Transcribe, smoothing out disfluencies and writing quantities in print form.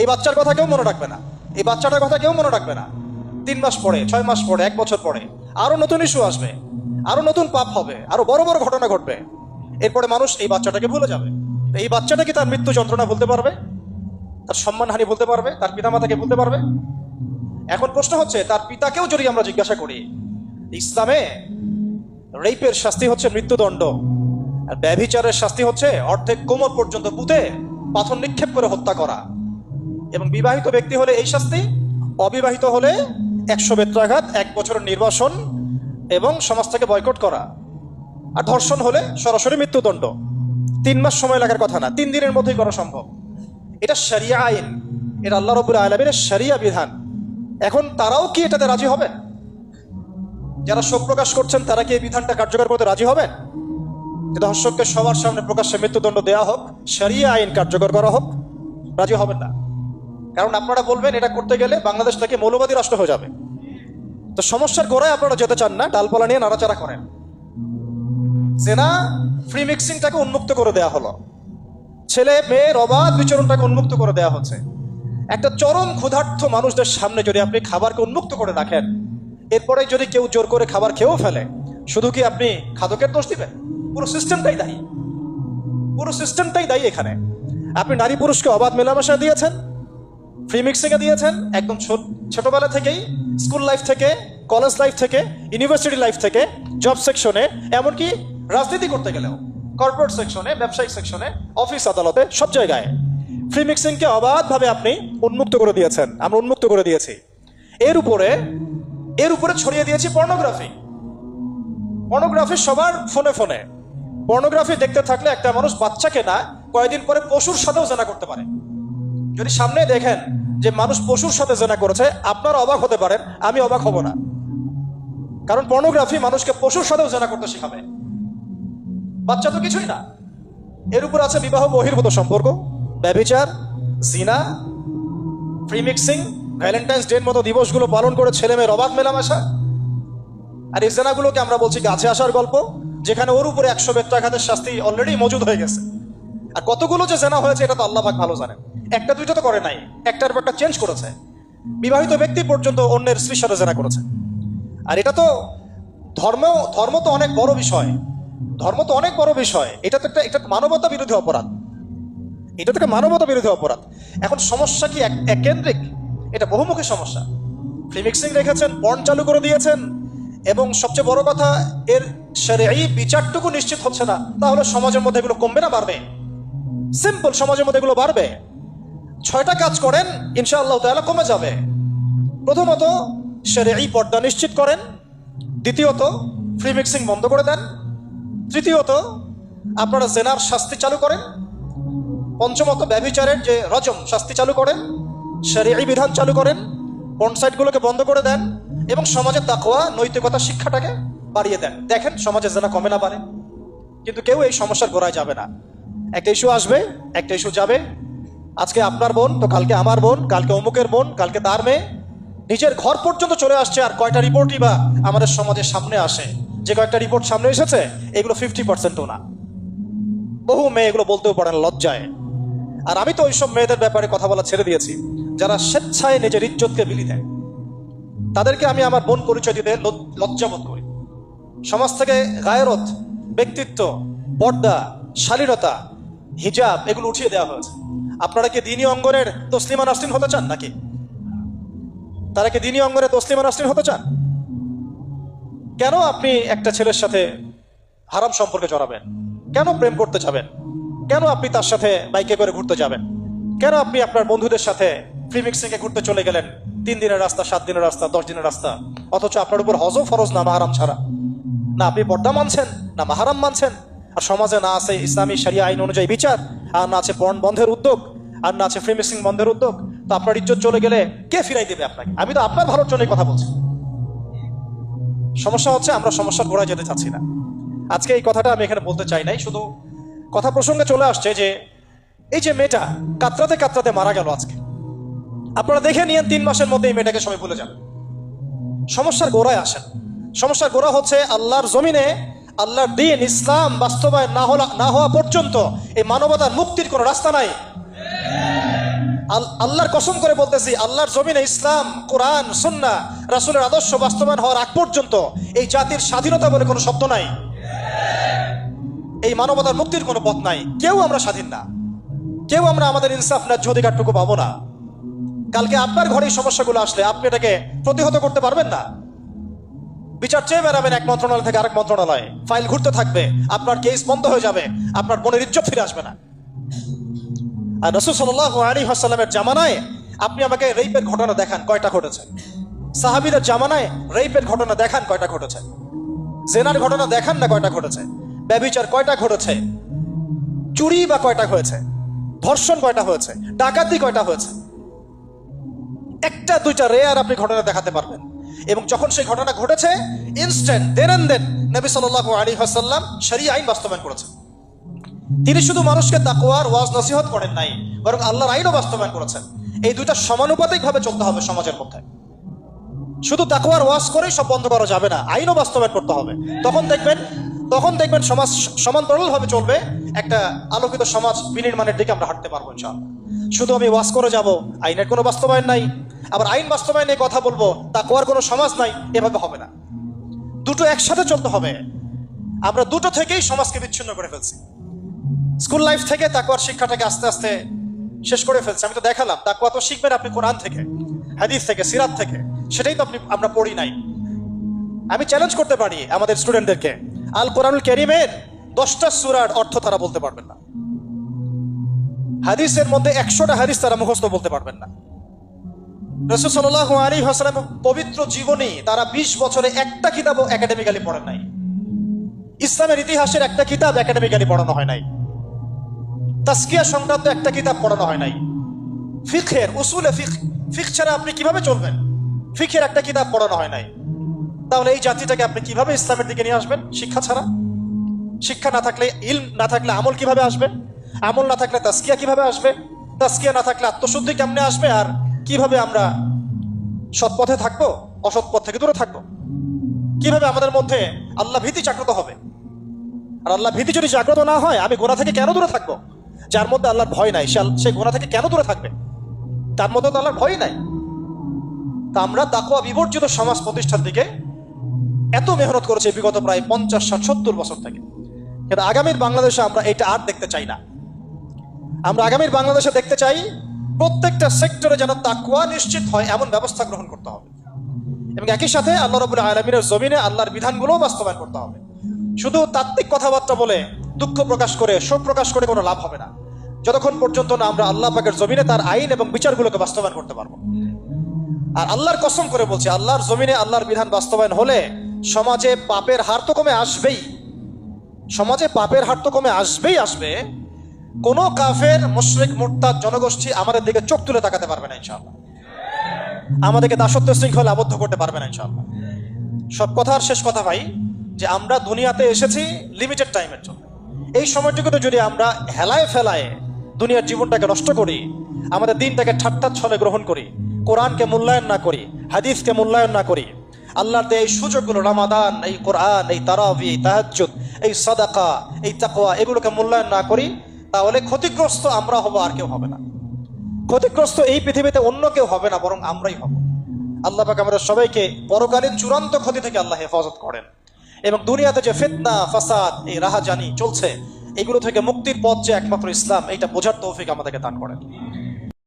এই বাচ্চার কথা কেউ মনে রাখবে না, এই বাচ্চাটার কথা কেউ মনে রাখবে না। 3 মাস পরে, 6 মাস পরে, 1 বছর পরে আরো নতুন ইস্যু আসবে, আরো নতুন পাপ হবে, আরো বড় বড় ঘটনা ঘটবে। এরপরে মানুষ এই বাচ্চাটাকে ভুলে যাবে। এই বাচ্চাটা কি তার মৃত্যু যন্ত্রণা ভুলতে পারবে? তার সম্মানহানি ভুলতে পারবে? তার পিতামাতাকে ভুলতে পারবে? এখন প্রশ্ন হচ্ছে, তার পিতাকেও যদি আমরা জিজ্ঞাসা করি, ইসলামে রেপের শাস্তি হচ্ছে মৃত্যুদণ্ড, আর ব্যভিচারের শাস্তি হচ্ছে অর্ধেক কোমর পর্যন্ত পুঁতে পাথর নিক্ষেপ করে হত্যা করা। এবং বিবাহিত ব্যক্তি হলে এই শাস্তি, অবিবাহিত হলে 100 বেত্রাঘাত, 1 বছরের নির্বাসন এবং সমাজ থেকে বয়কট করা। আর ধর্ষণ হলে সরাসরি মৃত্যুদণ্ড। 3 মাস সময় লাগার কথা না, 3 দিনের মধ্যেই করা সম্ভব। এটা শরিয়া আইন, এটা আল্লাহ রাব্বুল আলামিনের শরিয়া বিধান। এখন তারাও কি এটাতে রাজি হবেন? যারা শোক প্রকাশ করছেন তারা কি এই বিধানটা কার্যকর করতে রাজি হবেন? যে ধর্ষককে সবার সামনে প্রকাশ্যে মৃত্যুদণ্ড দেওয়া হোক, শরিয়া আইন কার্যকর করা হোক? রাজি হবেন না। কারণ আপনারা বলবেন এটা করতে গেলে বাংলাদেশ থেকে মৌলবাদী রাষ্ট্র হয়ে যাবে। তো সমস্যার গোড়ায় আপনারা যেতে চান না, ডালপালা নিয়ে নাড়াচাড়া করেন। জেনা ফ্রি মিক্সিংটাকে উন্মুক্ত করে দেওয়া হলো, ছেলে মেয়ের অবাধ বিচরণটাকে উন্মুক্ত করে দেওয়া হচ্ছে। একটা চরম ক্ষুধার্ত মানুষদের সামনে যদি আপনি খাবারকে উন্মুক্ত করে রাখেন, এরপরে যদি কেউ জোর করে খাবার খেয়েও ফেলে, শুধু কি আপনি খাদকের দোষ দিবেন? পুরো সিস্টেমটাই দায়ী, পুরো সিস্টেমটাই দায়ী। এখানে আপনি নারী পুরুষকে অবাধ মেলামেশা দিয়েছেন, ফ্রি মিক্সিংয়ে দিয়েছেন, একদম ছোটবেলা থেকেই, স্কুল লাইফ থেকে, কলেজ লাইফ থেকে, ইউনিভার্সিটি লাইফ থেকে, জব সেকশনে, এমনকি রাজনীতি করতে গেলেও কর্পোরেট সেকশনে, ব্যবসায়িক সেকশনে, অফিস আদালতে, সব জায়গায় ফ্রি মিক্সিংকে অবাধভাবে আপনি উন্মুক্ত করে দিয়েছেন, আমরা উন্মুক্ত করে দিয়েছি। এর উপরে ছড়িয়ে দিয়েছি পর্নোগ্রাফি। পর্নোগ্রাফি সবার ফোনে ফোনে। পর্নোগ্রাফি দেখতে থাকলে একটা মানুষ বাচ্চাকে না, কয়েকদিন পরে পশুর সাথেও জেনা করতে পারে। যদি সামনে দেখেন যে মানুষ পশুর সাথে জেনা করেছে, আপনারা অবাক হতে পারেন, আমি অবাক হব না। কারণ পর্নোগ্রাফি মানুষকে পশুর সাথেও জেনা করতে শেখাবে। বাচ্চা তো কিছুই না। এর উপর আছে বিবাহ বহির্ভূত সম্পর্ক, ব্যভিচার, জিনা, ফ্রি মিক্সিং, ভ্যালেন্টাইন্স ডের মতো দিবসগুলো পালন করে ছেলে মেয়ের অবাধ মেলামেশা। আর এই জেনাগুলোকে আমরা বলছি গাছে আসার গল্প, যেখানে ওর উপরে 100 বেত্রাঘাতের শাস্তি অলরেডি মজুদ হয়ে গেছে। আর কতগুলো যে জেনা হয়েছে এটা তো আল্লাহ পাক ভালো জানেন। একটা দুইটা তো করে নাই, একটার পর একটা চেঞ্জ করেছে। বিবাহিত ব্যক্তি পর্যন্ত অন্যের স্ত্রীর সাথে জেনা করেছে। আর এটা তো ধর্ম তো অনেক বড় বিষয়, ধর্ম তো অনেক বড় বিষয়। এটা তো একটা মানবতা বিরোধী অপরাধ, এটা তো একটা মানবতা বিরোধী অপরাধ। এখন সমস্যা কি এককেন্দ্রিক? এটা বহুমুখী সমস্যা। ফ্রি মিক্সিং রেখেছেন, পর্ন চালু করে দিয়েছেন, এবং সবচেয়ে বড় কথা, এর শরঈ বিচারটুকু নিশ্চিত হচ্ছে না। তাহলে সমাজের মধ্যে এগুলো কমবে না বাড়বে? সিম্পল, সমাজের মধ্যে এগুলো বাড়বে। 6টা কাজ করেন, ইনশাআল্লাহ তাআলা কমে যাবে। প্রথমত শরঈ পর্দা নিশ্চিত করেন, দ্বিতীয়ত ফ্রি মিক্সিং বন্ধ করে দেন, তৃতীয়ত আপনারা জেনার শাস্তি চালু করেন, পঞ্চমত ব্যভিচারের যে রজম শাস্তি চালু করেন, শরঈ বিধান চালু করেন, পর্ন সাইটগুলোকে বন্ধ করে দেন, এবং সমাজের তাকওয়া, নৈতিকতা শিক্ষাটাকে বাড়িয়ে দেন। দেখেন সমাজে জেনা কমে না পারে। কিন্তু কেউ এই সমস্যার গোড়ায় যাবে না। একটা ইস্যু আসবে, একটা ইস্যু যাবে। আজকে আপনার বোন তো কালকে আমার বোন, কালকে অমুকের বোন, কালকে তার মেয়ে, নিজের ঘর পর্যন্ত চলে আসছে। আর কয়টা রিপোর্টই বা আমাদের সমাজের সামনে আসে? যে কয়েকটা রিপোর্ট সামনে এসেছে এগুলো 50%ও না। বহু মেয়ে এগুলো বলতেও পারে না লজ্জায়। আর আমি তো ওইসব মেয়েদের ব্যাপারে কথা বলা ছেড়ে দিয়েছি, যারা স্বেচ্ছায় নিজের ইজ্জতকে বিলি দেয়। তাদেরকে আমি আমার বোন পরিচয় দিতে লজ্জাবোধ করি। সমাজ থেকে গায়রত, ব্যক্তিত্ব, পর্দা, শালীনতা, হিজাব এগুলো উঠিয়ে দেওয়া হয়েছে। আপনারা কি দ্বীনি অঙ্গনের তসলিমা নাসরিন হতে চান নাকি? তারা কি দ্বীনি অঙ্গনের তসলিমা নাসরিন হতে চান? কেন আপনি একটা ছেলের সাথে হারাম সম্পর্কে জড়াবেন? কেন প্রেম করতে যাবেন? কেন আপনি তার সাথে বাইকে করে ঘুরতে যাবেন? কেন আপনি আপনার বন্ধুদের সাথে ফ্রি মিক্সিংয়ে ঘুরতে চলে গেলেন? 3 দিনের রাস্তা, 7 দিনের রাস্তা, 10 দিনের রাস্তা, অথচ আপনার উপর হজও ফরজ না মাহারাম ছাড়া। না আপনি পর্দা মানছেন, না মাহারাম মানছেন। আর সমাজে না আছে ইসলামী শরিয়া আইন অনুযায়ী বিচার, আর না আছে পর্ন বন্ধের উদ্যোগ, আর না আছে ফ্রি মিক্সিং বন্ধের উদ্যোগ। তো আপনার ইজ্জত চলে গেলে কে ফিরাই দেবে আপনাকে? আমি তো আপনার ভালোর জন্যই কথা বলছি। সমস্যা হচ্ছে আমরা সমস্যার গোড়ায় যেতে চাচ্ছি না। আজকে এই কথাটা আমি এখানে বলতে চাই নাই, শুধু কথা প্রসঙ্গে চলে আসছে যে এই যে মেয়েটা কাতরাতে কাতরাতে মারা গেল আজকে, আপনারা দেখে নিয়েন 3 মাসের মধ্যে এই মেয়েটাকে সবাই ভুলে যাবে। সমস্যার গোড়ায় আসেন। সমস্যার গোড়া হচ্ছে আল্লাহর জমিনে আল্লাহর দ্বীন ইসলাম বাস্তবায়ন না হওয়া পর্যন্ত এই মানবতার মুক্তির কোনো রাস্তা নাই। আল্লাহর কসম করে বলতেছি, আল্লাহর জমিনে ইসলাম, কোরআন, সুন্নাহ, রাসূলের আদর্শ বাস্তবায়ন হওয়ার আগ পর্যন্ত এই জাতির স্বাধীনতা বলে কোনো শব্দ নাই, এই মানবতার মুক্তির কোনো পথ নাই। কেউ আমরা স্বাধীন না, কেউ আমরা আমাদের ইনসাফ ন্যায্য অধিকারটুকু পাবো না। কালকে আপনার ঘরে এই সমস্যাগুলো আসলে আপনি এটাকে প্রতিহত করতে পারবেন না। বিচার চেয়ে বেড়াবেন এক মন্ত্রণালয় থেকে আরেক মন্ত্রণালয়ে, ফাইল ঘুরতে থাকবে, আপনার কেস বন্ধ হয়ে যাবে, আপনার বোনের ইজ্জত ফিরে আসবে না। আর রাসূল সাল্লাল্লাহু আলাইহি ওয়াসাল্লামের জামানায় আপনি আমাকে রেপের ঘটনা দেখান কয়টা ঘটেছে? সাহাবীদের জামানায় রেপের ঘটনা দেখান কয়টা ঘটেছে? জেনার ঘটনা দেখান না কয়টা ঘটেছে? ব্যভিচার কয়টা ঘটেছে? চুরি বা কয়টা হয়েছে? ধর্ষণ কয়টা হয়েছে? ডাকাতি কয়টা হয়েছে? একটা দুইটা রেয়ার আপনি ঘটনা দেখাতে পারবেন। এবং যখন সেই ঘটনা ঘটেছে, ইনস্ট্যান্ট দেন এন্ড দেন নবী সাল্লাল্লাহু আলাইহি ওয়াসাল্লাম শরীয়ত আইন বাস্তবায়ন করেছেন। তিনি শুধু মানুষকে তাকওয়ার ওয়াজ নসিহত করেন নাই, বরং আল্লাহর আইনও বাস্তবায়ন করেছেন। এই দুইটা সমানুপাতিক ভাবে চলতে হবে সমাজের মধ্যে। শুধু তাকওয়ার ওয়াজ করেই সব বন্ধ করা যাবে না, আইনও বাস্তবায়ন করতে হবে। তখন দেখবেন সমাজ সমান্তরাল ভাবে চলবে, একটা আলোকিত সমাজ বিনির্মাণের দিকে আমরা হাঁটতে পারবো ইনশাআল্লাহ। শুধু আমি ওয়াজ করে যাব, আইনের কোনো বাস্তবায়ন নাই, আবার আইন বাস্তবায়নে কথা বলবো, তাকওয়ার কোনো সমাজ নাই, এভাবে হবে না। দুটো একসাথে চলতে হবে। আমরা দুটো থেকেই সমাজকে বিচ্ছিন্ন করে ফেলছি। স্কুল লাইফ থেকে তাকওয়ার শিক্ষাটাকে আস্তে আস্তে শেষ করে ফেলছি। আমি তো দেখালাম তাকওয়া তো শিখবেন আপনি কোরআন থেকে, হাদিস থেকে, সিরাত থেকে, সেটাই তো আমরা পড়ি নাই। আমি চ্যালেঞ্জ করতে পারি আমাদের স্টুডেন্টদেরকে, আল কোরআনুল কারীমের 10টা সূরার অর্থ তারা বলতে পারবেন না, হাদিসের মধ্যে 100টা হাদিস তারা মুখস্থ বলতে পারবেন না। রাসূল সাল্লাল্লাহু আলাইহি ওয়াসাল্লামের পবিত্র জীবনী তারা 20 বছরে একটা কিতাবও একাডেমিক্যালি পড়েন নাই। ইসলামের ইতিহাসের একটা কিতাব একাডেমিক্যালি পড়ানো হয় নাই। তাজকিয়া সংক্রান্ত একটা কিতাব পড়ানো হয় নাই। ফিকহের উসুলে ফিকহ ছাড়া আপনি কিভাবে চলবেন? ফিকহের একটা কিতাব পড়ানো হয় নাই। তাহলে এই জাতিটাকে আপনি কিভাবে ইসলামের দিকে নিয়ে আসবেন? শিক্ষা ছাড়া। শিক্ষা না থাকলে, ইলম না থাকলে আমল কিভাবে আসবে? আমল না থাকলে তাজকিয়া কিভাবে আসবে? তাজকিয়া না থাকলে আত্মশুদ্ধি কেমনে আসবে? আর কিভাবে আমরা সৎ পথে থাকবো, অসৎ পথ থেকে দূরে থাকবো? কিভাবে আমাদের মধ্যে আল্লাহ ভীতি জাগ্রত হবে? আর আল্লাহ ভীতি যদি জাগ্রত না হয়, আমি গুনাহ থেকে কেন দূরে থাকবো? যার মধ্যে আল্লাহর ভয় নাই সে গুনাহ থেকে কেন দূরে থাকবে? তার মধ্যে তো আল্লাহর ভয় নাই। তা আমরা তাকওয়া বিবর্জিত সমাজ প্রতিষ্ঠার দিকে এত মেহনত করেছি বিগত প্রায় 50, 60, 70 বছর থেকে। কিন্তু আগামীর বাংলাদেশে আমরা এটা আর দেখতে চাই না। আমরা আগামীর বাংলাদেশে দেখতে চাই প্রত্যেকটা সেক্টরে যেন তাকওয়া নিশ্চিত হয় এমন ব্যবস্থা গ্রহণ করতে হবে, এবং একই সাথে আল্লাহ রাব্বুল আলামিনের জমিনে আল্লাহর বিধানগুলোও বাস্তবায়ন করতে হবে। শুধু তাত্ত্বিক কথাবার্তা বলে, দুঃখ প্রকাশ করে, শোক প্রকাশ করে কোনো লাভ হবে না, যতক্ষণ পর্যন্ত না আমরা আল্লাহ পাকের জমিনে তার আইন এবং বিচারগুলোকে বাস্তবায়ন করতে পারবো। আর আল্লাহর কসম করে বলছি, আল্লাহর জমিনে আল্লাহর বিধান বাস্তবায়ন হলে সমাজে পাপের হার তো কমে আসবেই। সমাজে পাপের হার তো কমে আসবে। কোনো কাফের, মুশরিক, মুরতাদ জনগোষ্ঠী আমাদের দিকে চোখ তুলে তাকাতে পারবে না ইনশাআল্লাহ। আমাদেরকে দাসত্ব শৃঙ্খলে আবদ্ধ করতে পারবে না ইনশাআল্লাহ। সব কথার শেষ কথা ভাই, যে আমরা দুনিয়াতে এসেছি লিমিটেড টাইমের জন্য। এই সময়টুকুতে যদি আমরা হেলায় ফেলায় দুনিয়ার জীবনটাকে নষ্ট করি, আমাদের দিনটাকে ঠাট্টা ছলে গ্রহণ করি, কোরআনকে মূল্যায়ন না করি, হাদিসকে মূল্যায়ন না করি, আল্লাহর দেয়া এই সুযোগগুলো, রমাদান, এই কোরআন, এই তারাবি, এই তাহাজ্জুদ, এই সাদাকা, এই তাকওয়া, এগুলোকে মূল্যায়ন না করি, তাহলে ক্ষতিগ্রস্ত আমরা হব, আর কেউ হবে না। ক্ষতিগ্রস্ত এই পৃথিবীতে অন্য কেউ হবে না, বরং আমরাই হব। আল্লাহ পাক আমাদের সবাইকে পরকালীন চূড়ান্ত ক্ষতি থেকে আল্লাহ হেফাজত করেন, এবং দুনিয়াতে যে ফিতনা, ফাসাদ, এই রাহাজানি চলছে, এগুলো থেকে মুক্তির পথ যে একমাত্র ইসলাম, এইটা বোঝার তৌফিক আমাদেরকে দান করেন।